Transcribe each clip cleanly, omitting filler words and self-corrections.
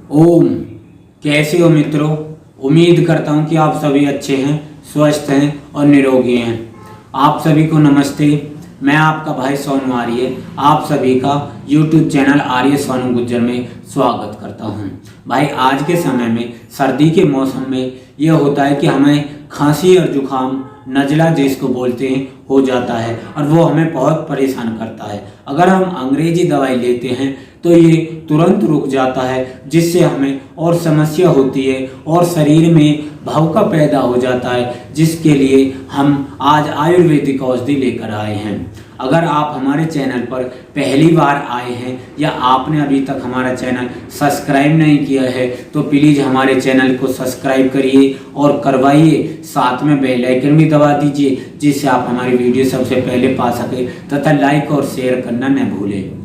ओम। कैसे हो मित्रों? उम्मीद करता हूँ कि आप सभी अच्छे हैं, स्वस्थ हैं और निरोगी हैं। आप सभी को नमस्ते। मैं आपका भाई सोनू आर्य आप सभी का YouTube चैनल आर्य सोनू गुज्जर में स्वागत करता हूँ। भाई आज के समय में सर्दी के मौसम में यह होता है कि हमें खांसी और जुकाम, नज़ला जिसको बोलते हैं, हो जाता है और वो हमें बहुत परेशान करता है। अगर हम अंग्रेजी दवाई लेते हैं तो ये तुरंत रुक जाता है, जिससे हमें और समस्या होती है और शरीर में भवका पैदा हो जाता है, जिसके लिए हम आज आयुर्वेदिक औषधि लेकर आए हैं। अगर आप हमारे चैनल पर पहली बार आए हैं या आपने अभी तक हमारा चैनल सब्सक्राइब नहीं किया है तो प्लीज़ हमारे चैनल को सब्सक्राइब करिए और करवाइए, साथ में बेल आइकन भी दबा दीजिए, जिससे आप हमारी वीडियो सबसे पहले पा सकें तथा लाइक और शेयर करना न भूलें।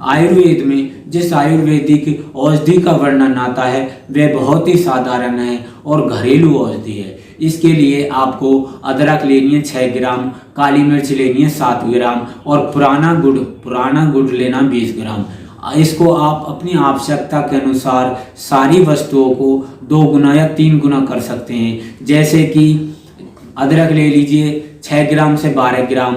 आयुर्वेद में जिस आयुर्वेदिक औषधि का वर्णन आता है वह बहुत ही साधारण है और घरेलू औषधि है। इसके लिए आपको अदरक लेनी है 6 ग्राम, काली मिर्च लेनी है 7 ग्राम और पुराना गुड़ लेना 20 ग्राम। इसको आप अपनी आवश्यकता के अनुसार सारी वस्तुओं को 2 गुना या 3 गुना कर सकते हैं। जैसे कि अदरक ले लीजिए 6 ग्राम से 12 ग्राम,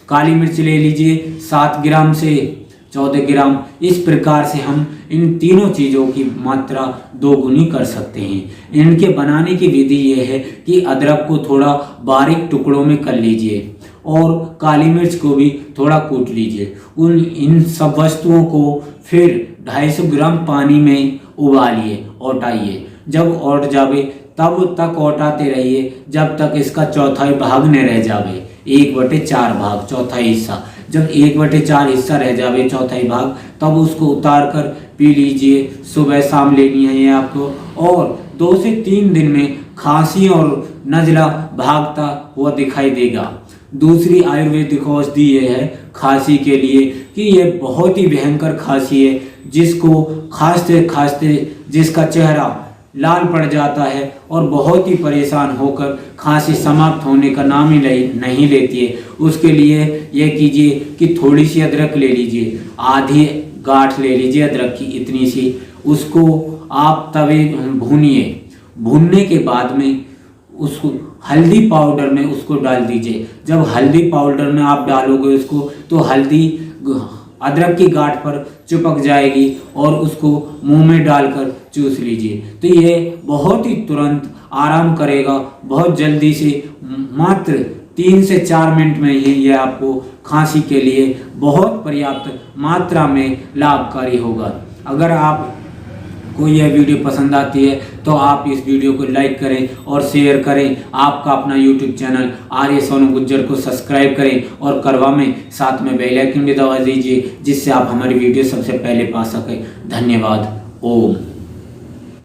काली मिर्च ले लीजिए 7 ग्राम से 14 ग्राम। इस प्रकार से हम इन तीनों चीज़ों की मात्रा 2 गुनी कर सकते हैं। इनके बनाने की विधि यह है कि अदरक को थोड़ा बारीक टुकड़ों में कर लीजिए और काली मिर्च को भी थोड़ा कूट लीजिए। इन सब वस्तुओं को फिर 250 ग्राम पानी में उबालिए, औटाइए। जब औट जावे तब तक औटाते रहिए जब तक इसका चौथाई भाग न रह जावे। 1/4 भाग, चौथाई हिस्सा। जब 1/4 हिस्सा रह जावे, चौथाई भाग, तब उसको उतार कर पी लीजिए। सुबह शाम लेनी है ये आपको और 2 से 3 दिन में खांसी और नज़ला भागता हुआ दिखाई देगा। दूसरी आयुर्वेदिक औषधि ये है खांसी के लिए कि ये बहुत ही भयंकर खांसी है, जिसको खांसते खांसते जिसका चेहरा लाल पड़ जाता है और बहुत ही परेशान होकर खांसी समाप्त होने का नाम ही नहीं लेती है। उसके लिए यह कीजिए कि थोड़ी सी अदरक ले लीजिए, आधी गांठ ले लीजिए अदरक की, इतनी सी। उसको आप तवे भूनिए। भूनने के बाद में उसको हल्दी पाउडर में उसको डाल दीजिए। जब हल्दी पाउडर में आप डालोगे उसको तो हल्दी अदरक की गांठ पर चिपक जाएगी और उसको मुंह में डालकर चूस लीजिए। तो ये बहुत ही तुरंत आराम करेगा, बहुत जल्दी से, मात्र 3 से 4 मिनट में ही ये आपको खांसी के लिए बहुत पर्याप्त मात्रा में लाभकारी होगा। अगर आप को यह वीडियो पसंद आती है तो आप इस वीडियो को लाइक करें और शेयर करें। आपका अपना YouTube चैनल आर्य सोनू गुज्जर को सब्सक्राइब करें और करवा में साथ में बेल आइकन भी दबा दीजिए, जिससे आप हमारी वीडियो सबसे पहले पा सकें। धन्यवाद। ओम।